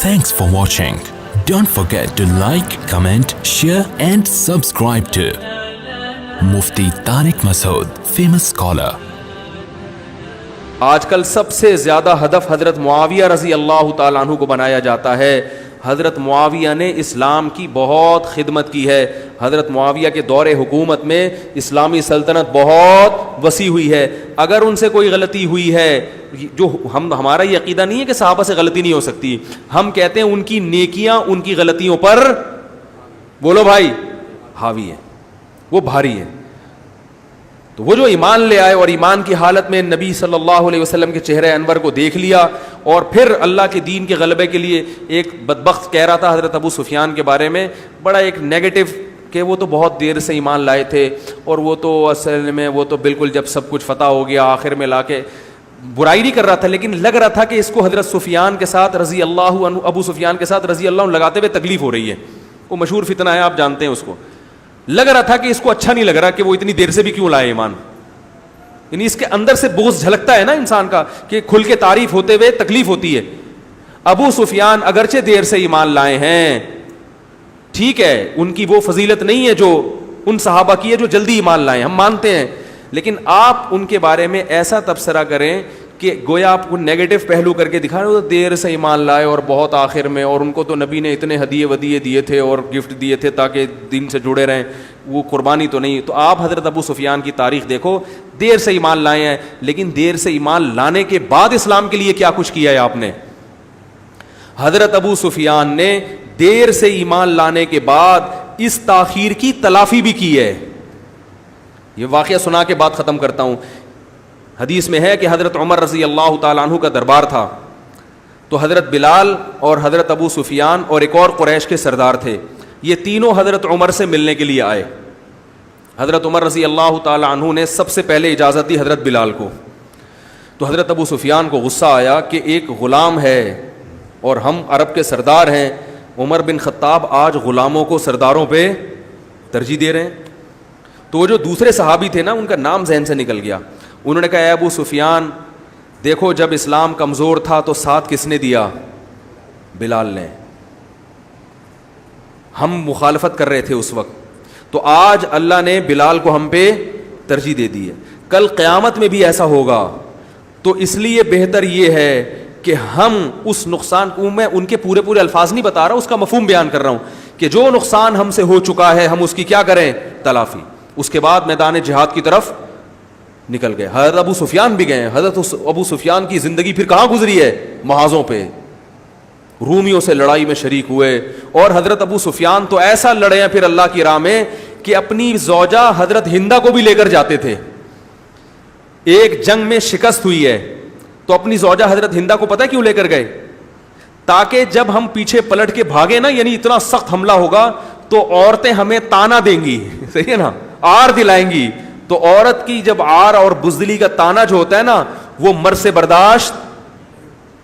Thanks for watching. Don't forget to like, comment, share and subscribe to Mufti Tariq Masood, famous scholar. آج کل سب سے زیادہ ہدف حضرت معاویہ رضی اللہ تعالیٰ عنہ کو بنایا جاتا ہے. حضرت معاویہ نے اسلام کی بہت خدمت کی ہے. حضرت معاویہ کے دور حکومت میں اسلامی سلطنت بہت وسیع ہوئی ہے. اگر ان سے کوئی غلطی ہوئی ہے, جو ہمارا یہ عقیدہ نہیں ہے کہ صحابہ سے غلطی نہیں ہو سکتی, ہم کہتے ہیں ان کی نیکیاں ان کی غلطیوں پر, بولو بھائی, حاوی ہیں, وہ بھاری ہیں. تو وہ جو ایمان لے آئے اور ایمان کی حالت میں نبی صلی اللہ علیہ وسلم کے چہرے انور کو دیکھ لیا, اور پھر اللہ کے دین کے غلبے کے لیے ایک بدبخت کہہ رہا تھا حضرت ابو سفیان کے بارے میں بڑا ایک نیگیٹو, کہ وہ تو بہت دیر سے ایمان لائے تھے اور وہ تو اصل میں وہ تو بالکل جب سب کچھ فتح ہو گیا آخر میں لا کے, برائی نہیں کر رہا تھا, لیکن لگ رہا تھا کہ اس کو حضرت سفیان کے ساتھ رضی اللہ عنہ, ابو سفیان کے ساتھ رضی اللہ عنہ لگاتے ہوئے تکلیف ہو رہی ہے. وہ مشہور فتنہ ہے, آپ جانتے ہیں اس کو. لگ رہا تھا کہ اس کو اچھا نہیں لگ رہا کہ وہ اتنی دیر سے بھی کیوں لائے ایمان, یعنی اس کے اندر سے بغض جھلکتا ہے نا انسان کا کہ کھل کے تعریف ہوتے ہوئے تکلیف ہوتی ہے. ابو سفیان اگرچہ دیر سے ایمان لائے ہیں, ٹھیک ہے, ان کی وہ فضیلت نہیں ہے جو ان صحابہ کی ہے جو جلدی ایمان لائے, ہم مانتے ہیں, لیکن آپ ان کے بارے میں ایسا تبصرہ کریں کہ گویا آپ کو نیگیٹو پہلو کر کے دکھا رہے ہو, دیر سے ایمان لائے اور بہت آخر میں, اور ان کو تو نبی نے اتنے ہدیے ودیے دیے تھے اور گفٹ دیے تھے تاکہ دین سے جڑے رہیں, وہ قربانی تو نہیں. تو آپ حضرت ابو سفیان کی تاریخ دیکھو, دیر سے ایمان لائے ہیں, لیکن دیر سے ایمان لانے کے بعد اسلام کے لیے کیا کچھ کیا ہے آپ نے. حضرت ابو سفیان نے دیر سے ایمان لانے کے بعد اس تاخیر کی تلافی بھی کی ہے. یہ واقعہ سنا کے بعد ختم کرتا ہوں. حدیث میں ہے کہ حضرت عمر رضی اللہ تعالیٰ عنہ کا دربار تھا, تو حضرت بلال اور حضرت ابو سفیان اور ایک اور قریش کے سردار تھے, یہ تینوں حضرت عمر سے ملنے کے لیے آئے. حضرت عمر رضی اللہ تعالیٰ عنہ نے سب سے پہلے اجازت دی حضرت بلال کو. تو حضرت ابو سفیان کو غصہ آیا کہ ایک غلام ہے اور ہم عرب کے سردار ہیں, عمر بن خطاب آج غلاموں کو سرداروں پہ ترجیح دے رہے ہیں. تو وہ جو دوسرے صحابی تھے نا, ان کا نام ذہن سے نکل گیا. انہوں نے کہا اے ابو سفیان, دیکھو جب اسلام کمزور تھا تو ساتھ کس نے دیا؟ بلال نے. ہم مخالفت کر رہے تھے اس وقت, تو آج اللہ نے بلال کو ہم پہ ترجیح دے دی ہے. کل قیامت میں بھی ایسا ہوگا, تو اس لیے بہتر یہ ہے کہ ہم اس نقصان کو, میں ان کے پورے الفاظ نہیں بتا رہا, اس کا مفہوم بیان کر رہا ہوں کہ جو نقصان ہم سے ہو چکا ہے ہم اس کی کیا کریں؟ تلافی. اس کے بعد میدان جہاد کی طرف نکل گئے. حضرت ابو سفیان بھی گئے. حضرت ابو سفیان کی زندگی پھر کہاں گزری ہے؟ محاذوں پہ, رومیوں سے لڑائی میں شریک ہوئے. اور حضرت ابو سفیان تو ایسا لڑے ہیں پھر اللہ کی راہ میں کہ اپنی زوجہ حضرت ہندہ کو بھی لے کر جاتے تھے. ایک جنگ میں شکست ہوئی ہے تو اپنی زوجہ حضرت ہندہ کو پتہ کیوں لے کر گئے؟ تاکہ جب ہم پیچھے پلٹ کے بھاگے نا, یعنی اتنا سخت حملہ ہوگا تو عورتیں ہمیں تانا دیں گی, صحیح ہے نا, آر دلائیں گی. تو عورت کی جب آر اور بزدلی کا تانا جو ہوتا ہے نا, وہ مرد سے برداشت,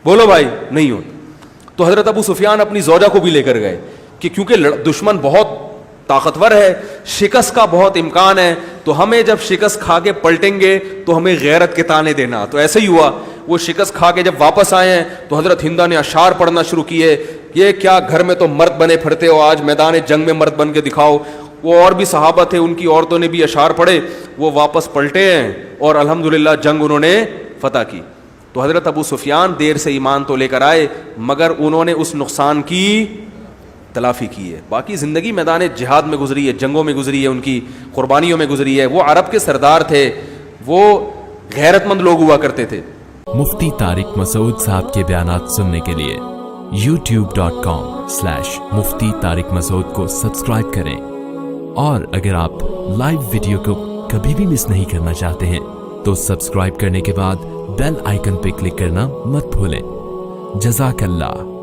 بولو بھائی, نہیں ہوتا. تو حضرت ابو سفیان اپنی زوجہ کو بھی لے کر گئے کہ کیونکہ دشمن بہت طاقتور ہے, شکست کا بہت امکان ہے, تو ہمیں جب شکست کھا کے پلٹیں گے تو ہمیں غیرت کے تانے دینا. تو ایسے ہی ہوا, وہ شکست کھا کے جب واپس آئے ہیں تو حضرت ہندہ نے اشعار پڑھنا شروع کیے, یہ کیا گھر میں تو مرد بنے پھرتے ہو, آج میدان جنگ میں مرد بن کے دکھاؤ. وہ اور بھی صحابہ تھے, ان کی عورتوں نے بھی اشعار پڑھے, وہ واپس پلٹے ہیں اور الحمدللہ جنگ انہوں نے فتح کی. تو حضرت ابو سفیان دیر سے ایمان تو لے کر آئے, مگر انہوں نے اس نقصان کی تلافی کی ہے. باقی زندگی میدان جہاد میں گزری ہے, جنگوں میں گزری ہے, ان کی قربانیوں میں گزری ہے. وہ عرب کے سردار تھے, وہ غیرت مند لوگ ہوا کرتے تھے. مفتی طارق مسعود صاحب کے بیانات سننے کے لیے youtube.com/مفتی طارق مسعود کو سبسکرائب کریں, اور اگر آپ لائیو ویڈیو کو کبھی بھی مس نہیں کرنا چاہتے ہیں تو سبسکرائب کرنے کے بعد بیل آئیکن پہ کلک کرنا مت بھولیں. جزاک اللہ.